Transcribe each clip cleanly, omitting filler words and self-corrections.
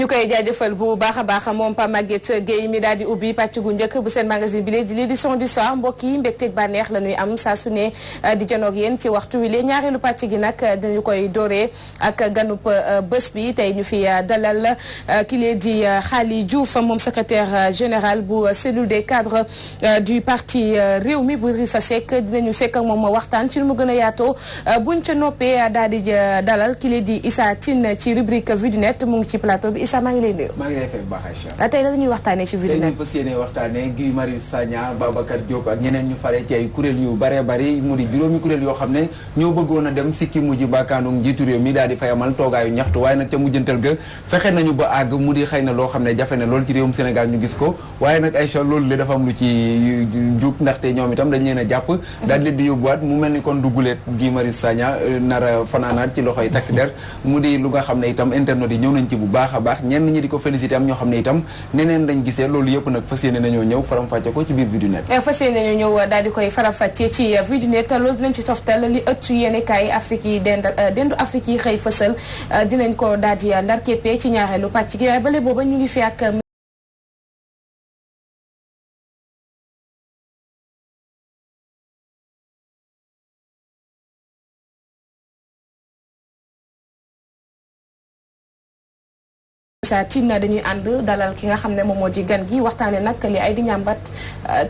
ñu koy jaajëfal bu baax a baax moom Pa Maguette Gueye mi daal di ubbi pàcc gu njëkk bu seen magazine bi di l'édition du soir mbokk yi mbégteeg bànneex la ñuy am saa su ne di janoog yéen ci waxtu wi lee ñaareelu pàcc gi nag dañu koy dooree ak ganub bés bi tey ñu fi dalal ki lee di Khaly Diouf moom secrétaire général bu cellule des cadres du parti Rewmi bu Idrissa Seck dinañu sekk ak moom waxtaan ci lu mu gën a yaatoo buñ ca noppee daal di dalal ki lee di Issa Tine ci rubrique Vue du Net mu ngi ci plateau bi Issa maa ngi lay nuyu. maa ngi lay fay bu baax Aïcha. tey la ñuy waxtaanee ci Vue du Net. tey ñu fas yéene waxtaanee Guy Marius Sagna Babacar Diop ak ñeneen ñu fare ci ay kuréel yu bare bari mu di juróomi kuréel yoo xam ne ñoo bëggoon a dem sikki mujj bàkkaanu njiitu réew mi daal di fay amal toogaayu ñaxtu waaye nag ca mujjantal ga fexe nañu ba àgg mu di xëy na loo xam ne jafe na lool ci réewum Sénégal ñu gis ko waaye nag Aïcha loolu li dafa am lu ci jug ndaxte ñoom itam dañ leen a jàpp daal leen di yóbbuwaat mu mel ni kon dugguleet Guy Marius Sagna nar a fanaanaat ci loxoy takk der mu di lu nga xam ne itam internet yi ñëw nañ ci bu baax a baax ñenn ñi di ko félicité am ñoo xam ne itam neneen lañ gisee loolu yëpp nag fas yéene nañoo ñëw faram-fàcce ko ci biir Vue du Net. fas yéene nañoo ñëw daal di koy faram-fàcce ci Vue du Net loolu dinañ ci toftal li ëttu yéene kaay Afrique yi dendu Afrique yi xëy fësal dinañ ko daal di ndar képpee ci ñaareelu pàcc gi waaye bale booba ñu ngi fi ak Issa Tine dañuy ànd dalal ki nga xam ne moom moo di gan gi waxtaane nag li ay di ñàmbat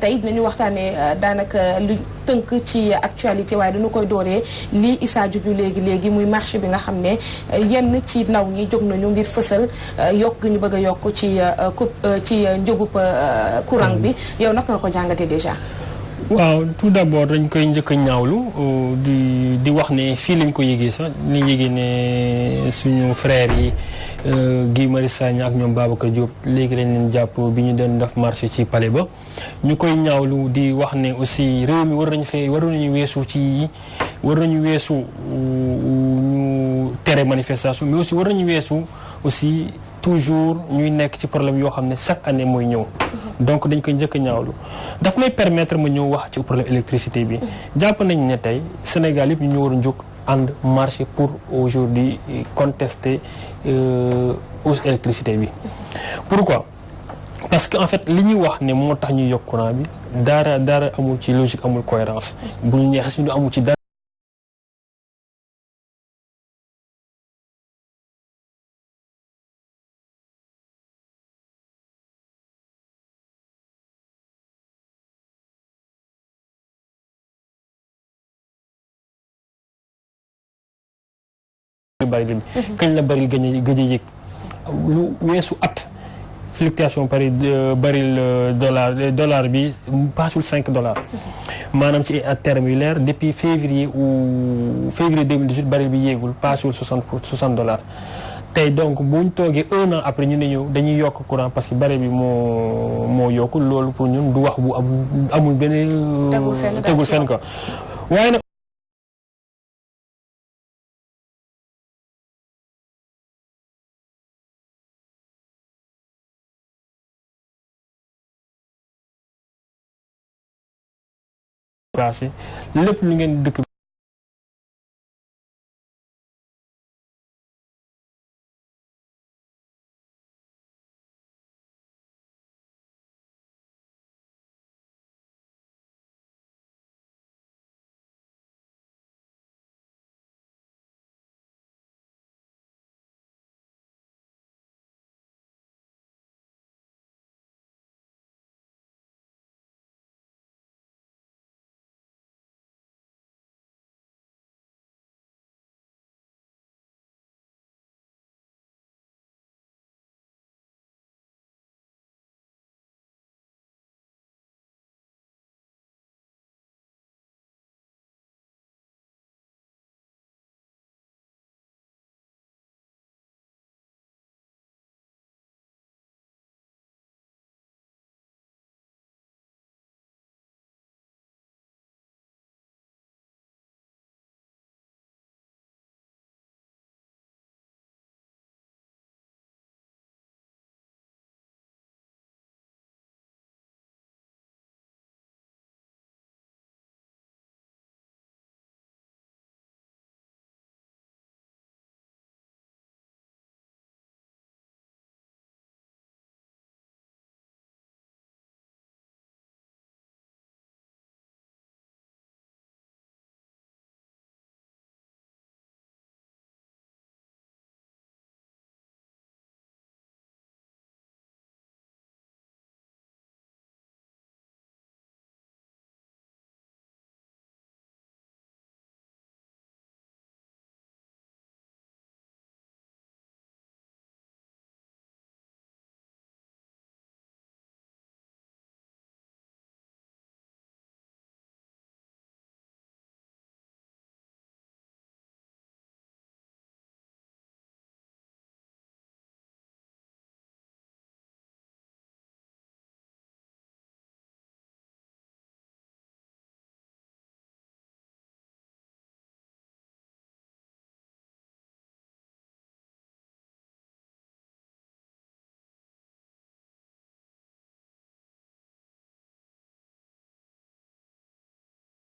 tey dinañu waxtaane daanaka lu tënk ci actualité waaye dañu koy dooree lii Issa juju léegi muy marché bi nga xam ne yenn ci ndaw ñi jóg nañu ngir fësal yokk ñu bëgg a yokk ci njëgub courant bi yow naka nga ko jàngatee déjà. waaw tout d'abord dañ koy njëkk a ñaawlu di wax ne fii lañ ko yëgee sax li yëgee ne suñu frères yi Guy Marius Sagna ak ñoom Babacar Diop léegi lañ leen jàpp bi ñu doon def marché ci palais ba ñu koy ñaawlu di wax ne aussi réew mi war nañu weesu ñu tere manifestation mais aussi war nañu weesu aussi toujours ñuy nekk ci problème yoo xam ne chaque année mooy ñëw donc dañ koy njëkk a ñaawlu daf may permettre ma ñëw wax ci problème électricité bi jàpp nañ ne tey Sénégal yëpp ñu war a jóg ànd marché pour aujourd'hui contester hausse électricité bi pourquoi parce que en fait li ñuy wax ne moo tax ñuy yokk courant bi dara amul ci logique amul cohérence bu ñu neexee suñu amul ci dara baril bi kañ la baril gëj a yëg lu weesu at fluctuation baril dollar bi paasul $5 maanaam ci at terme yu leer depuis février 2018 baril bi yéegul paasul $60 tey donc buñ toogee un an après ñu ne ñëw dañuy yokk courant parce que baril bi moo yokku loolu pour ñun du wax bu amul benn tegul fenn ko waaye nag lépp lu ngeen dëkk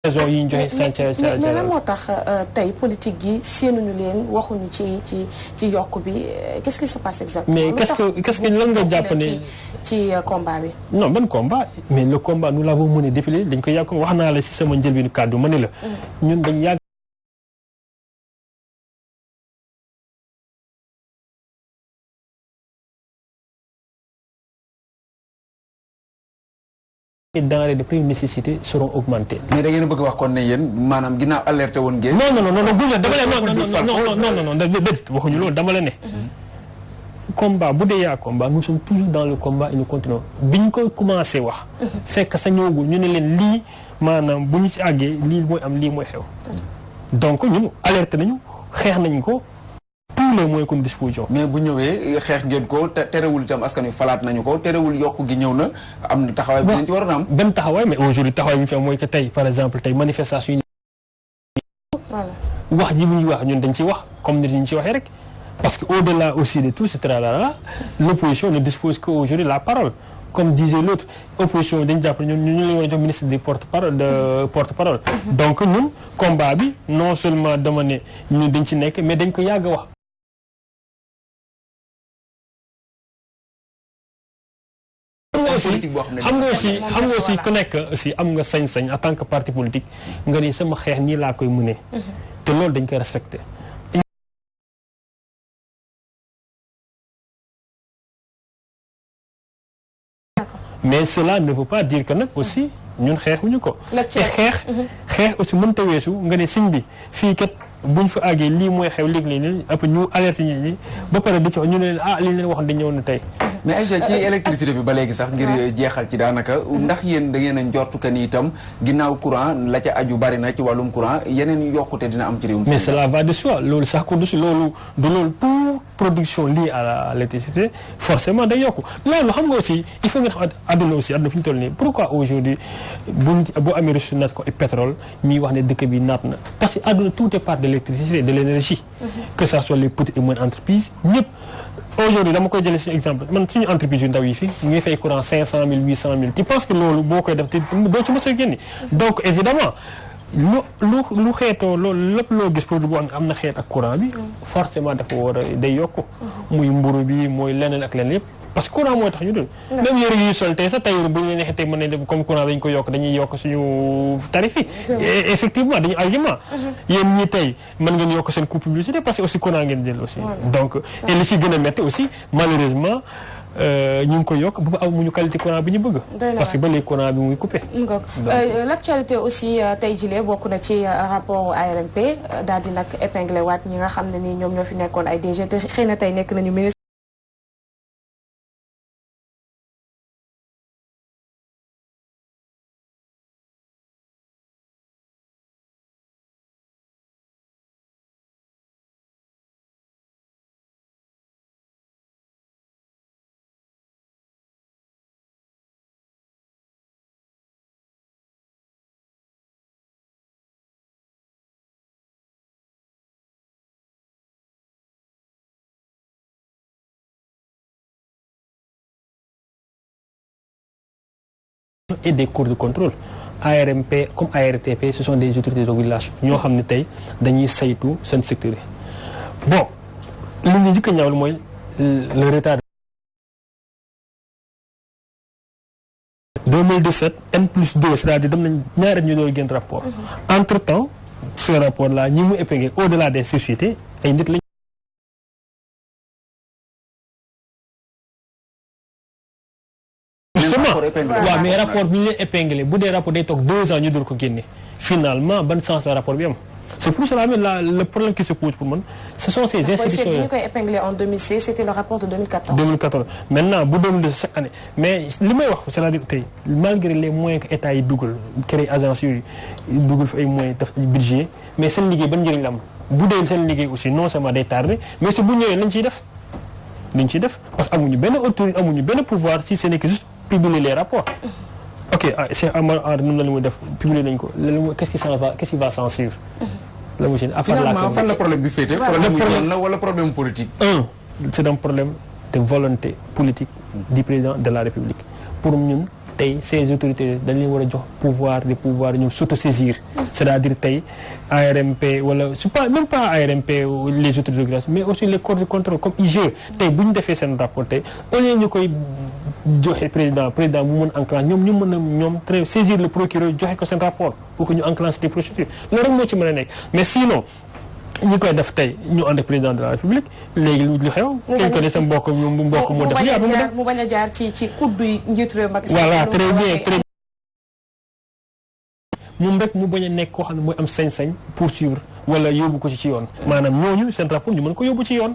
raison yi ñu joxe. mais lan moo tax tey politique gi séenuñu leen waxuñu ci yokk bi qu'est-ce qui se passe exactement. mais qu'est-ce que lan nga jàpp ne ci combat bi. non ban combat mais le combat nous l'avons mené depuis dañ ko yàgg wax naa la si sama njëlbeenu kàddu ma ne la. ñun dañ yàgg. les denrées de première nécessité seront augmentées. mais da ngeen a bëgg wax kon ne yéen maanaam ginnaaw alerté woon ngeen. non bu dama la non déedéet waxuñu loolu dama la ne. combat bu dee yaa combat nous sommes toujours dans le combat et nous continuons bi ñu koy commencé wax. fekk sa ñëwagul ñu ne leen lii maanaam bu ñu ci àggee lii mooy am lii mooy xew. donc ñun alerté nañu xeex nañ ko. tous les moyens comme disposition. mais bu ñëwee xeex ngeen ko terewul itam askan wi falaat nañu ko terewul yokk gi ñëw na am na taxawaay bu ngeen ci waroon a am. benn taxawaay mais aujourd'hui taxawaay bi ñu fi am mooy que tey par exemple tey manifestation yi. voilà wax ji bu ñuy wax ñun dañ ciy wax comme ni ñu ci waxee rek parce que au-delà aussi de tout ce tralala l'opposition ne dispose qu'aujourd'hui la parole comme disait l'autre opposition dañu jàpp ñun ñu la war a jox ministre de porte-parole donc ñun combat bi non seulement dama ne ñun dañ ci nekk mais dañ ko yàgg a wax. xam nga aussi ku nekk aussi am nga sañ-sañ en tant que parti politique nga ni sama xeex nii laa koy mënee. te loolu dañ koy respecté. mais cela ne veut pas dire que nag aussi ñun xeexuñu ko. te xeex aussi mënta weesu nga ne siñ bi fii kat buñ fa àggee lii mooy xew léegi après ñu alerté ñi ba pare di ci ñu ne leen li leen wax di ñëw na tey. mais Aïcha ci électricité bi ba léegi sax ngir jeexal ci daanaka ndax yéen da ngeen a njortu que ni itam ginnaaw courant la ca aju bari na ci wàllum courant yeneen yokkute dina am ci réewum. mais cela va de soi loolu sax ko dessus loolu pour production liée à l'électricité forcément day yokku loolu xam nga aussi il faut nga xam àdduna aussi àdduna fi ñu toll nii pourquoi aujourd'hui boo amee ressource naat ko et pétrole ñuy wax ne dëkk bi naat na parce que àdduna tout est part de l'électricité de l'énergie que ça soit les petites et moyennes entreprises ñëpp. aujourd'hui dama koy jëlee suñu exemple man suñu entreprise yu ndaw yi fii ñu ngi fay courant 500 000 800 000 tu penses que loolu boo koy def te doo ci mos a génne donc évidemment lu xeetoo loolu lépp loo gis produit bu am na xeet ak courant bi forcément dafa war a day yokk muy mburu bi mooy leneen ak leneen yëpp parce que courant mooy tax ñu dul même yëre yu sol tey sax tey bu ñu neexee tey mën nañ def comme courant dañu ko yokk dañuy yokk suñu tarif yi effectivement dañu argument yéen ñi tey mën ngeen yokk seen coût publicité parce que aussi courant ngeen jël aussi donc et li si gën a métti aussi malheureusement ñu ngi ko yokk ba amuñu qualité courant bi ñu bëgg parce que ba léegi courant bi muy coupé l'actualité aussi tey jilee bokk na ci rapport ARMP daal di nag épinglé waat ñi nga xam ne ni ñoom ñoo fi nekkoon ay DG te xëy na tey nekk nañu ministre et des cours de contrôle ARMP comme ARTP ce sont des autorités de régulation ñoo xam ne tey dañuy saytu seen secteur yi bon li ñu njëkk a ñaawlu mooy le retard 2017 N+2 c'est-à-dire dem nañ ñaari ñu doon génn rapport entre temps ce rapport là ñi mu épinglé au-delà des sociétés ay nit lañ waaw mais rapport bi ñu leen épinglé bu dee rapport day toog 2 ans ñu dul ko génne finalement ban sens la rapport bi am c'est pour cela même le problème qui se pose pour man ce sont ces institutions yi ñu koy épinglé en 2016 c'était le rapport de 2014. Maintenant bu 2012 chaque année mais li may wax c'est-à-dire tey malgré les moyens que état yi dugal créé agence yooyu dugal fi ay moyens def ay budget mais seen liggéey ban njëriñ la am bu dee seen liggéey aussi non seulement day tardé mais si bu ñëwee lañ ciy def parce que amuñu benn autorité amuñu benn pouvoir si ce n'est que juste publier les rapports ok Cheikh Amar nun na li muy def publier nañ ko qu'est-ce qui va s'en suivre la mu finalement fan la problème bi féete problème yoon la wala problème politique c'est un problème de volonté politique du président de la République pour ñun tey ces autorités dañ leen war a jox des pouvoirs ñoom s'autosaisir c'est-à-dire tey ARMP wala c'est pas même pas ARMP les autorités de régulation mais aussi les corps de contrôle comme IGE tey bu ñu defee seen rapport tey au lieu ñu koy joxe président mu mën enclencher ñu mën a ñoom très saisir le procureur joxe ko seen rapport pour que ñu enclencher des procédures loolu rek moo ci mën a nekk mais sinon ñi koy def tey ñu ànd ak président de la république léegi lu xew. kenn ko ne sa mbokk mu def mu bañ a jaar ci kuddu yi njiitu réew Macky Sall. voilà très bien moom rek mu bañ a nekk koo xam ne mooy am sañ-sañ poursuivre wala yóbbu ko ci yoon. maanaam ñooñu seen rapport ñu mën ko yóbbu ci yoon.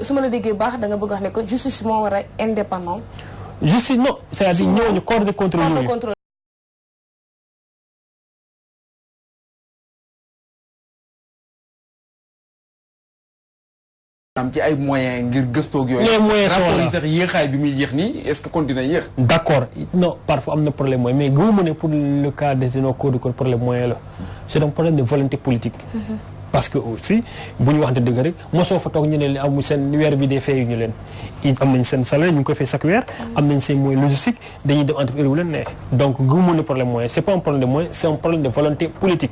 su ma la déggee baax da nga bëgg wax ne que justice moo war a indépendant. justice non c'est-à-dire ñooñu corps de contrôle yooyu. am ci ay moyens ngir gëstoog yooyu. les moyens sont là rapport yi sax yéexaay bi muy yéex nii est-ce que continué yéex. d'accord non parfois am na problème moyen mais gëwuma ne pour le cas de nos codes de problème moyen la c'est un problème de volonté politique. parce que aussi bu ñu waxante dëgg rek mosoo fa toog ñu ne amu seen weer bi dee feeyu ñu leen am nañ seen salaire ñu ngi koy fay chaque weer am nañ seen moyen logistique dañuy dem entreprise wu leen ne donc gëmuma ne problème moyen c'est pas un problème de moyen c'est un problème de volonté politique.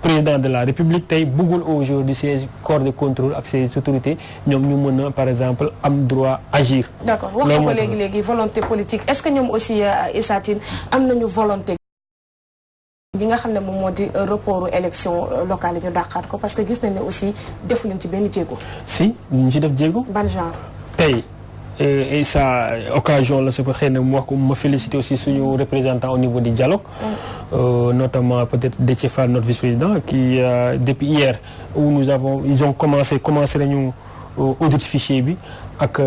président de la république tey bëggul aujourd'hui ces corps de contrôle ak ces autorités ñoom ñu mën a par exemple am droit agir. d'accord wax nga ko léegi volonté politique est-ce que ñoom aussi Issa Tine am nañu volonté. li nga xam ne moom moo di reportu élection locale yi ñu dàqaat ko parce que gis nañ ne aussi defu leen ci benn jéego. si ñu ci def jéego. ban genre. tey et ça occasion la su ko xëy na mu wax ko ma féliciter aussi suñu représentant au niveau du dialogue. Notamment peut-être Déthié Fall notre vice-président qui depuis hier où ils ont commencé nañu audit fichier bi ak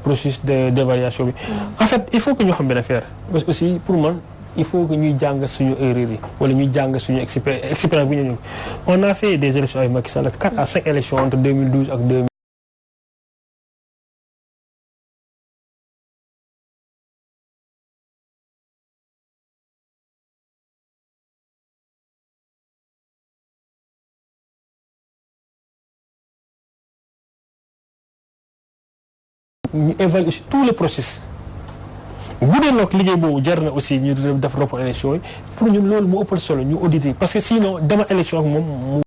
processus d'évaluation bi. En fait il faut que ñu xam benn affaire parce que aussi pour man. il faut que ñuy jàng suñu erreur yi wala ñuy jàng suñu expérience bi ñu on a fait des élections avec Macky Sall 4 à 5 élections entre 2012 ak 2000 ñu évaluer tous les processus bu dee nag liggéey boobu jar na aussi ñu def rapport élection yi pour ñun loolu moo ëppal solo ñu auditer parce que sinon dama élection ak moom mu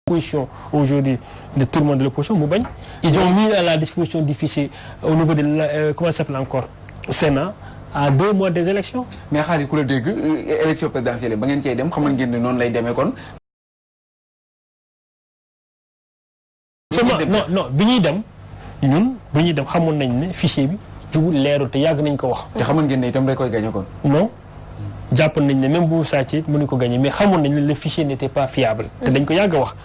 position aujourd'hui de tout le monde de l'opposition mu bañ ils ont mis à la disposition du fichier au niveau de la comment ça s'appelle encore Sénat à 2 mois des élections. mais xaar yi ku la dégg élection présidentielle ba ngeen cey dem xamal ngeen ne noonu lay demee kon. non bi ñuy dem xamoon nañ ne fichier bi jugul leerul te yàgg nañ ko wax. te xamoon ngeen ne itam rek koy gagné kon. non jàpp nañ ne même bu sàccee mënu ko gagné mais xamoon nañ ne le fichier n'était pas fiable. te dañ ko yàgg wax.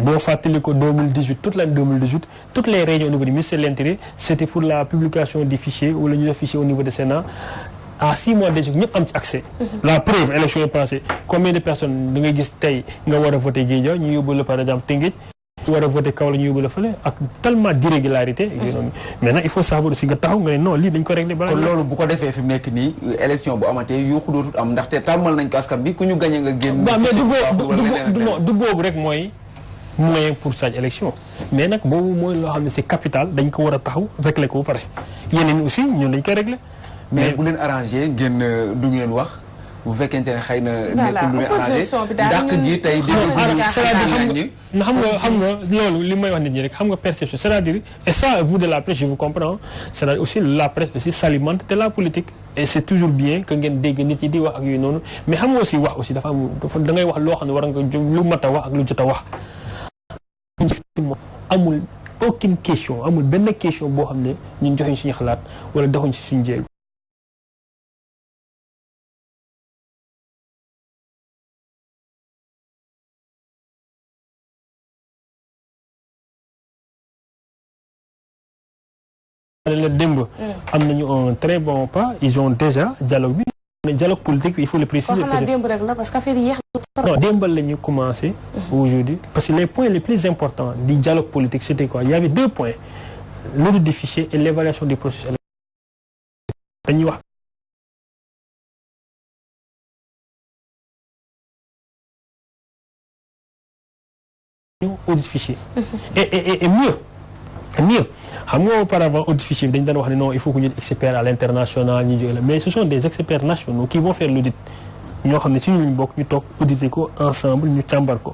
boo fàttali ko 2018 toute l'année 2018 toutes les réunions au niveau du ministère de l'Intérieur c'était pour la publication des fichiers wala ñu def fichier au niveau du Sénat à 6 mois déjà ñëpp am ci accès. La preuve élection yi passée combien de personnes da ngay gis tey nga war a voter Guédiawaye ñu yóbbu la par exemple Tëngéej war a voter Kaolack ñu yóbbu la fële ak tellement d'irrégularité. maintenant il faut savoir aussi nga taxaw nga ne non lii dañ ko régler balaa. kon loolu bu ko defee fi mu nekk nii élection bu amatee yuuxu dootul am ndaxte tàmmal nañ ko askan bi ku ñu gagné nga génn. mais du boobu rek mooy moyen pour chaque élection mais nag boobu mooy loo xam ne c'est capital dañ ko war a taxaw régler ko ba pare yeneen aussi ñun dañ koy régler. mais bu leen arrangé ngeen du ngeen wax bu fekkente ne xëy na. nekkul lu leen arrangé dàq gi tey xam nga loolu li may wax nit ñi rek xam nga perception c'est-à-dire et ça vous de la presse je vous comprends c'est-à-dire aussi la presse aussi s'alimente de la politique et c'est toujours bien que ngeen dégg nit ñi di wax ak yooyu noonu mais xam nga aussi wax aussi dafa am da ngay wax loo xam ne war nga lu mat a wax ak lu jot a wax. amul aucune question amul benn question boo xam ne ñun joxuñ suñu xalaat wala doxuñ ci suñu jéego. la démb am nañu un très bon pas ils ont déjà dialogue bi dialogue politique il faut le préciser. démb rek la parce que affaire yi yéex non démbal la ñu commencé aujourd'hui parce que les points les plus importants du dialogue politique c'était quoi il y avait 2 points l'audit du fichier et l'évaluation des processus dañuy wax audit fichier. et mieux xam nga auparavant audit fichier bi dañu daan wax ne non il faut que ñu expert à l'international ñu jóge la mais ce sont des experts nationaux qui vont faire l'audit ñoo xam ne ci ñu bokk ñu toog auditer ko ensemble ñu càmbar ko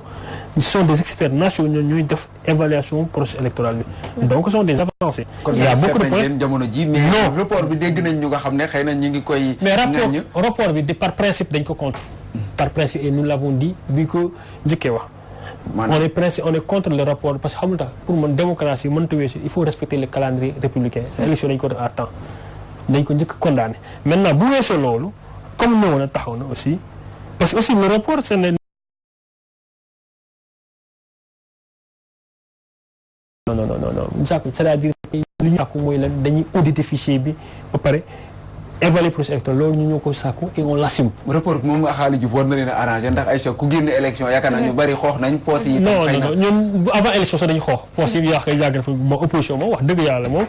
ce sont des experts nationaux ñooy def évaluation processus électoral bi donc ce sont des avancées. il y a beaucoup de problèmes jamono ji mais rapport bi dégg nañ ñu nga xam ne xëy na ñu ngi koy. mais rapport bi par principe dañ ko contre. par principe et nous l'avons dit bi ko njëkkee wax. on est contre le rapport parce que xamul tax pour man démocratie mënta weesu il faut respecter le calendrier républicain. élection dañ ko def à temps dañ ko njëkk condamné maintenant bu weesoo loolu comme ñëwoon na taxaw na aussi parce que aussi le rapport c'est non c'est-à-dire li ñu sàkku mooy lan dañuy auditer fichier bi ba pare évaluer processus électoral loolu ñu ñoo ko sàkku et on l'assume. rapport bi moom Xaali Diouf war na leen a arrangé ndax Aïcha ku génne élection yaakaar naa ñu bari xoox nañ poos yi. non ñun avant élection sax dañu xoox poos yi yàgg na fa ba opposition moom wax dëgg yàlla moom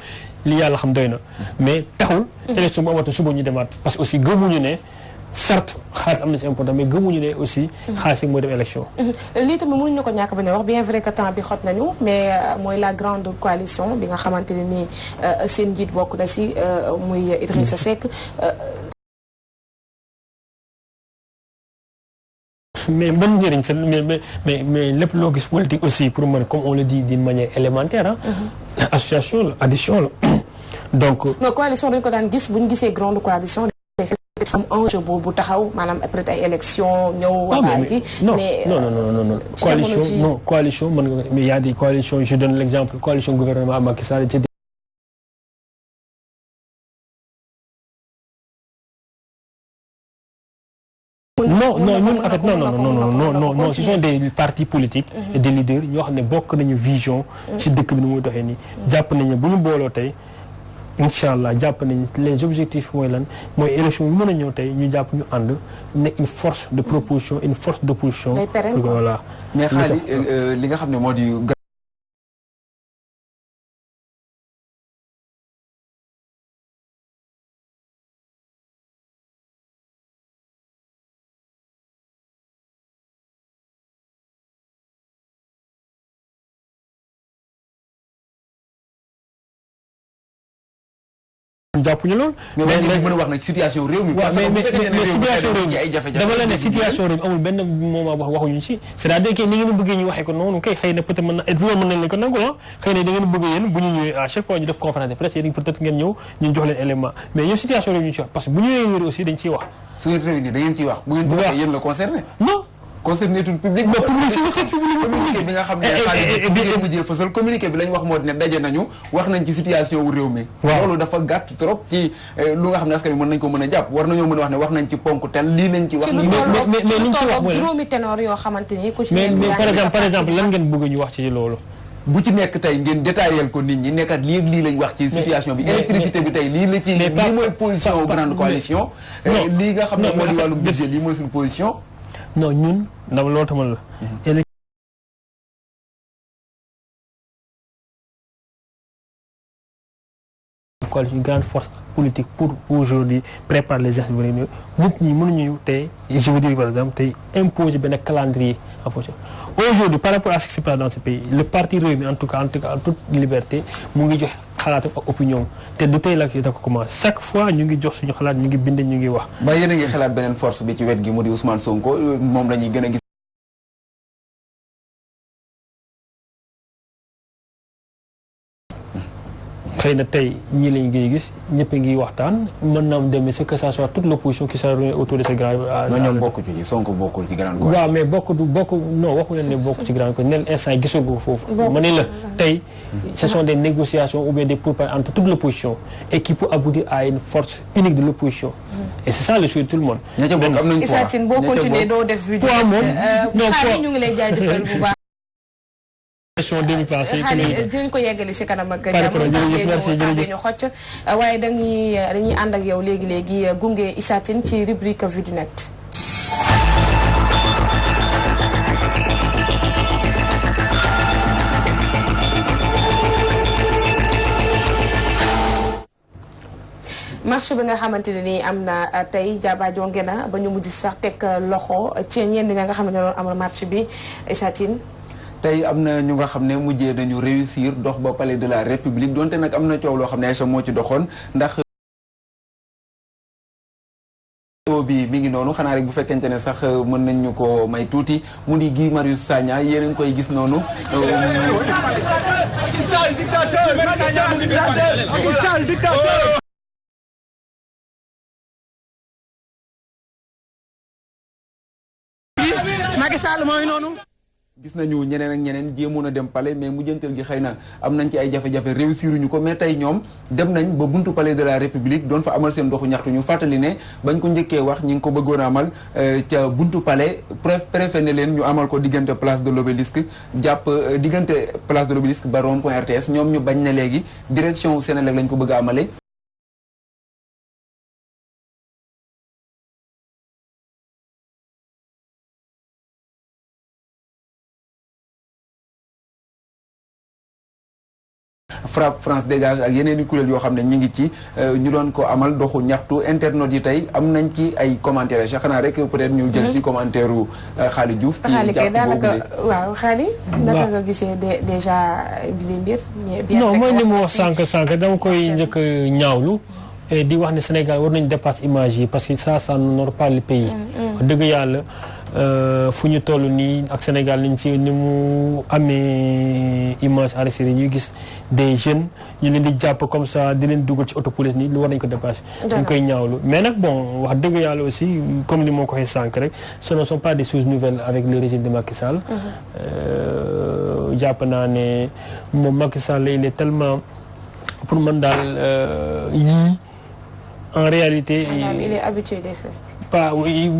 li yàlla xam doy na mais taxul. élection bu amata suba ñu demaat parce que aussi gëmuñu ne certes xaalis am na si important mais gëmuñu ne aussi. xaalis yi mooy dem élection. lii tamit mënuñu ko ñàkk bañ a wax bien vrai que temps bi xot nañu mais mooy la grande coalition bi nga xamante ne nii seen njiit bokk na si muy Idrissa Seck. mais ban njëriñ sax mais lépp loo gis politique aussi pour man comme on le dit d'une manière élémentaire ah. association la addition la donc. non coalition dañu ko daan gis bu ñu gisee grande coalition. am enjeu boobu taxaw maanaam après ay élection ñëw. mais non coalition mën nga mais y a des coalitions je donne l'exemple coalition gouvernement Macky Sall non ñun en fait non ce sont des partis politiques et des leaders ñoo xam ne bokk nañu vision ci dëkk bi nu muy doxee nii jàpp nañu bu ñu booloo tey incha allah jàpp nañu les objectifs mooy lan mooy élection yu mën a ñëw tey ñu jàpp ñu ànd nekk une force de proposition une force d'opposition. voilà. mais Xaali li nga xam ne moo di. jàppuñu loolu. mais mën a wax nag situation réew mi. parce que bu fekkee ne situation réew mi ci ay jafe-jafe dama la ne situation réew mi amul benn moment waxuñu ci c'est-à-dire que ni ngeen bëggee ñu waxee ko noonu kay xëy na peut-être mën na loolu mën nañ leen ko nangu xëy na da ngeen bëgg yéen bu ñu ñëwee à chaque fois ñu def conférence de presse yéen peut-être ngeen ñëw ñu jox leen élément mais yow situation réew mi ñu ci wax parce que bu ñu réunir aussi dañ ciy wax. su ngeen réunir da ngeen ciy wax bu ngeen ko waxee yéen la concerné. non concerné tout public. mais communiqué bi nga xam ne xaalis bi mujjee fësal communiqué bi lañ wax moo di ne daje nañu wax nañ ci situation wu réew mi. loolu dafa gàtt trop ci lu nga xam ne askan wi mën nañ ko mën a jàpp war nañoo mën a wax ne wax nañ ci ponk tel lii lañ ci wax. mais liñ ci wax mooy juróomi ténor yoo xamante ni ku ci mais par exemple lan ngeen bëgg ñu wax ci loolu. bu ci nekk tey ngeen détaillé ko nit ñi nekkat lii ak lii lañ wax ci situation bi électricité bi tey lii la ci lii mooy position grande coalition lii nga xam ne moo di wàllum budget lii mooy suñu position. non ñun dama loolu tamal la. une grande force politique pour aujourd'hui préparer les actes nit ñi mënuñu tey je veux dire par exemple tey imposer benn calendrier en fonction aujourd'hui par rapport à ce qui se passe dans ce pays le parti Rewmi en tout cas en toute liberté mu ngi joxe xalaatam ak opinion te du tey la da ko commencé chaque fois ñu ngi jox suñu xalaat ñu ngi bind ñu ngi wax. ba yéen a ngi xalaat beneen force bi ci wet gi mu di Ousmane Sonko moom la ñuy gën a gis. xëy na tey ñii lañ ngay gis ñëpp a ngi waxtaan mën naa am demee c'est que ça soit toute l'opposition qui sera réunie autour de ce grand. non ñoom bokku ci Sonko bokkul ci grande coalition. waaw mais bokk non waxu leen ne bokk ci grande coalition nel instant gisagoo foofu. ma ne la tey ce sont des négociations ou bien des pourparlers entre toute l'opposition et qui peut aboutir à une force unique de l'opposition. et c'est ça le souhait de tout le monde. ña ca bokk am nañu Issa Tine boo continuer doo def vidéo. non xaaral ñu ngi lay jaajëfal bu baax. xaalis dinañ ko yeggali si kanam ak jàmm ñu xocc waaye dañuy ànd ak yow léegi gunge Issa Tine ci rubrique Vue du Net. marche bi nga xamante ne nii am na tey jaaba jonge na ba ñu mujj sax teg loxo ci ñenn ña nga xam ne ñoo doon amal marche bi Issa Tine tey am na ñu nga xam ne mujjee dañu réussir dox ba palais de la République donte nag am na coow loo xam ne Aïcha moo ci doxoon ndax bi mi ngi noonu xanaa rek bu fekkente ne sax mën nañ ñu ko may tuuti mu di Guy Marius Sagna yéen a ngi koy gis noonu Macky Sall mooy noonu. gis nañu ñeneen ak ñeneen jéemoon a dem palais mais mujjantal gi xëy na am nañ ci ay jafe-jafe réussiruñu ko mais tey ñoom dem nañ ba buntu palais de la République doon fa amal seen doxu ñaxtu ñu fàttali ne bañ ko njëkkee wax ñi ngi ko bëggoon a amal ca buntu palais préfet ne leen ñu amal ko diggante place de l'Obélisque jàpp diggante place de l'Obélisque ba rond-point RTS ñoom ñu bañ ne léegi direction Sénélec lañ ko bëgg a amale FRAPP France Dégage ak yeneen i kuréel yoo xam ne ñi ngi ci ñu doon ko amal doxu ñaxtu internautes yi tey am nañ ci ay commentaires yi xanaa rek peut-être ñu jël ci commentaire u Khali Diouf ci jàpp daanaka waaw Khali naka nga gisee déjà bi li mbir non mooy li mu wax sànq dama koy njëkk ñaawlu di wax ne Sénégal war nañu dépasser image yi parce que ça n'honore pas le pays dëgg yàlla fu ñu toll nii ak Sénégal ni mu amee image arrêté ñuy gis des jeunes ñu leen di jàpp comme ça di leen dugal ci auto police nii lu war nañu ko dépasser ñu koy ñaawlu mais nag bon wax dëgg yàlla aussi comme ni moo ko waxee sànq rek ce ne sont pas des choses nouvelles avec le régime de Macky Sall jàpp naa ne moom Macky Sall il est tellement pour man daal yii en réalité il est habitué des faits. Pas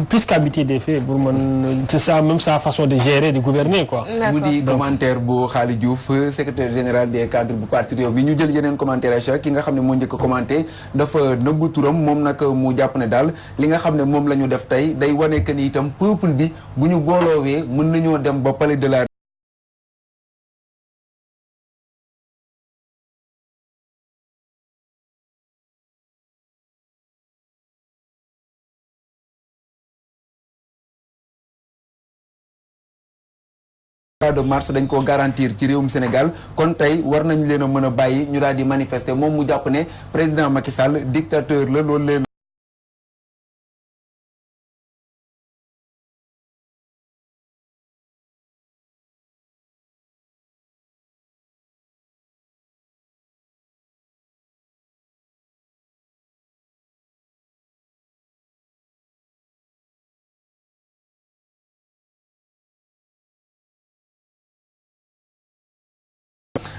plus qu'habitué des faits pour man c'est ça même sa façon de gérer de gouverner quoi. mu di commentaire bu Khali Diouf secrétaire général des cadres bu parti Rewmi ñu jël yeneen commentaire Aïcha ki nga xam ne moo njëkk a commenté dafa nëbbu turam moom nag mu jàpp ne daal li nga xam ne moom la ñu def tey day wane que ni itam peuple bi bu ñu booloowee mën nañoo dem ba palais de la de mars dañ koo garantir ci réewum Sénégal kon tey war nañ leen a mën a bàyyi ñu daal di manifester moom mu jàpp ne président Macky Sall dictateur la loolu leen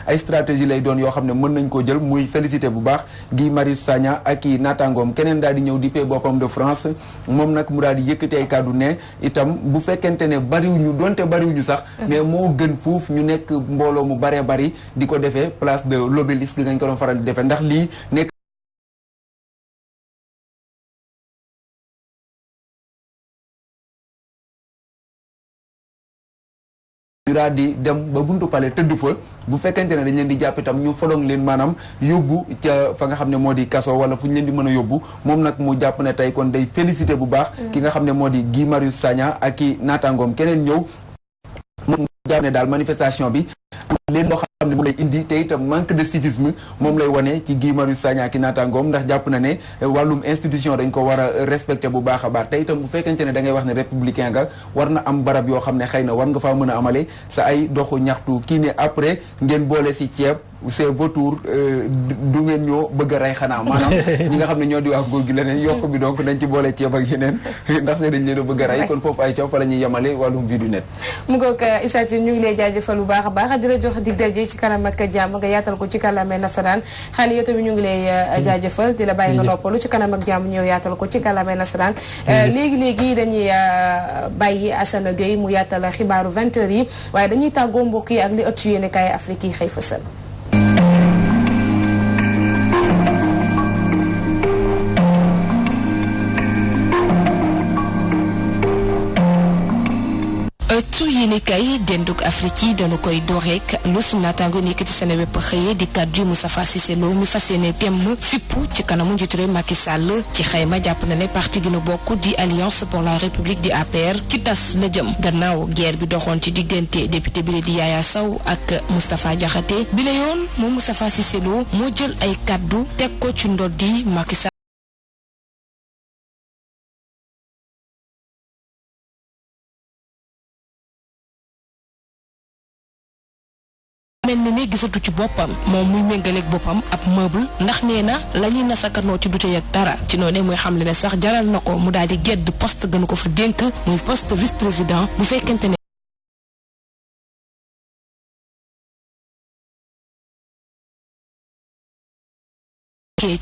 ay stratégie lay doon yoo xam ne mën nañ koo jël muy félicité bu baax Guy Marius Sagna ak i naataangoom keneen daal di ñëw di pee boppam de France moom nag mu daal di yëkkati ay kàddu ne itam bu fekkente ne bariwuñu donte bariwuñu sax mais moo gën fuuf ñu nekk mbooloo mu baree bari di ko defee place de l'Obélisque ngañ ko doon faral di defee ndax lii nekk ñu daal di dem ba buntu palais tëdd fa bu fekkente ne dañ leen di jàpp itam ñu fodong leen maanaam yóbbu ca fa nga xam ne moo di kaso wala fu ñu leen di mën a yóbbu moom nag mu jàpp ne tey kon day félicité bu baax ki nga xam ne moo di Guy Marius Sagna ak i naataangoom keneen ñëw moom mu jàpp ne daal manifestation bi leen loo xam ne mu lay indi te itam manque de civisme moom lay wane ci Guy Marius Sagna ak i naataangoom ndax jàpp na ne wàllum institution dañ ko war a respecté bu baax a baax te itam bu fekkente ne da ngay wax ne républicain nga war na am barab yoo xam ne xëy na war nga faa mën a amale sa ay doxu ñaxtu kii ne après ngeen boole si ceeb c'est vautour du ngeen ñoo bëgg a rey xanaa maanaam ñi nga xam ne ñoo di wax góor gi leneen yokk bi donc nañ ci boole ceeb ak yeneen ndax see dañ leen a bëgg a rey kon foofu ay caw fa la ñuy yemale wàllum vie du net mu ngoog Issa Tine ñu ngi lay jaajëfal bu baax a baax di la jox dig daje ci kanam ak jàmm nga yaatal ko ci kàllaamay nasaraan xale yow tamit ñu ngi lay jaajëfal di la bàyyi nga noppalu ci kanam ak jàmm ñëw yaatal ko ci kàllaamay nasaraan léegi dañuy bàyyi Assane Gueye mu yaatal xibaaru 20h yi waaye dañuy tàggoo mbokk yi ak li ëttu yéene kaay Afrique yi xëy fësal. ëttu yéene yéene kay denduk Afrique yi dañu koy dooreek lu suñu naataango nekk ci Seneweb xëyee di kàddu Moustapha Cissé Lo mi fas yéene temm fippu ci kanamu njiitu réew Macky Sall ci xayma jàpp na ne parti gi nu bokk di Alliance pour la République di APR ci tas la jëm gannaaw guerre bi doxoon ci diggante député bi di Yaya Sow ak Moustapha Diakhaté bi la yoon moom Moustapha Cissé Lo moo jël ay kàddu teg ko ci ndoddi Macky Sall mel ni ne gisatu ci boppam moom muy méngaleeg boppam ab meuble ndax nee na la ñuy nasakanoo ci dute ak dara ci noonu muy xamle ne sax jaral na ko mu daal di gedd poste gënu ko fa dénk muy poste vice président bu fekkente ne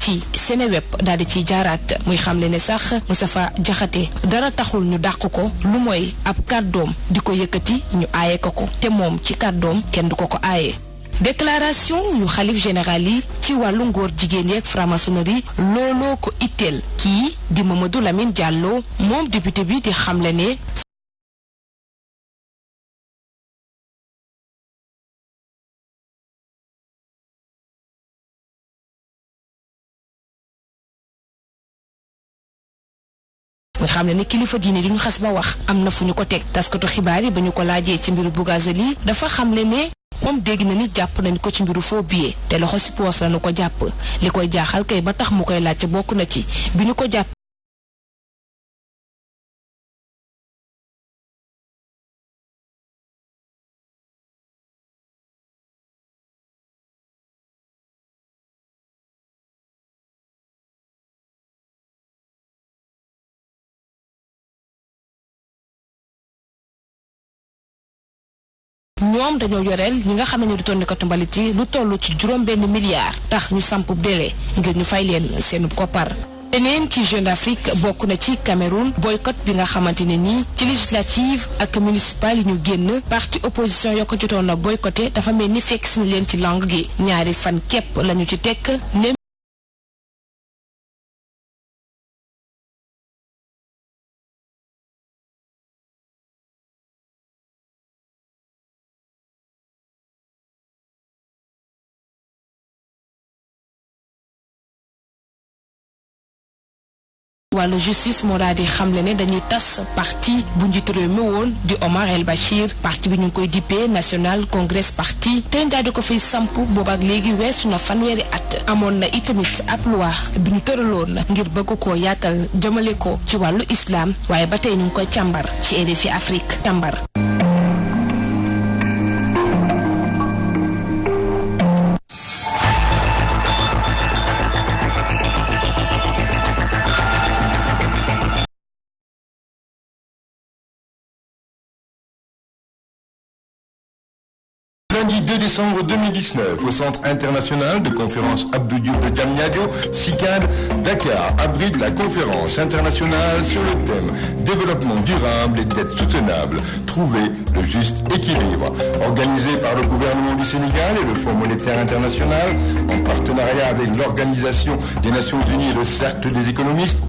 ci Seneweb daal di ciy jaaraat muy xamle ne sax Moustapha Diakhaté dara taxul ñu dàq ko lu mooy ab kàddoom di ko yëkkati ñu aaye ko te moom ci kàddoom kenn du ko aaye. déclaration yu xalif général yi ci wàllu ngóor jigéen yeeg franc-maçonnerie looloo ko itteel kii di Mamadou Lamine Diallo moom député bi di xamle ne nga xam ne kilifa diine li ñu xas ba wax am na fu ñu ko teg taskatu xibaar yi ba ñu ko laajee ci mbiru Bougazelli dafa xamle ne moom dégg na ni jàpp nañ ko ci mbiru faux billet te loxo si poos la ñu ko jàpp li koy jaaxal kay ba tax mu koy laajte bokk na ci bi ñu ko jàpp ñoom dañoo yoreel ñi nga xam ne ñoo di tonnikatu mbalit yi lu toll ci juróom-benn milliard tax ñu samp délai ngir ñu fay leen seen koppar. leneen ci Jeune Afrique bokk na ci Cameroun boycott bi nga xamante ne nii ci législative ak municipal yi ñu génn parti opposition yoo ko jotoon na boycotté dafa mel ni fekk si na leen ci langue gi ñaari fan képp lañu ci tekk ne wàllu justice moo daal di xamle ne dañuy tas parti bu njiitu réew mi woon di Omar El Bachir parti bi ñu ngi koy dippee National Congress Party te daal di ko fiy samp boobaak léegi weesu na fanweeri at amoon na itamit ab loi bi ñu tëraloon ngir bëgg koo yaatal jëmale ko ci wàllu islam waaye ba tey ñu ngi koy càmbar ci RFI Afrique càmbar. Lundi 2 décembre 2019, au Centre international de conférence Abdou Diouf de Diamniadio, CICAD, Dakar abrite la conférence internationale sur le thème Développement durable et dette soutenable, trouver le juste équilibre. Organisée par le gouvernement du Sénégal et le Fonds monétaire international, en partenariat avec l'Organisation des Nations Unies et le Cercle des économistes,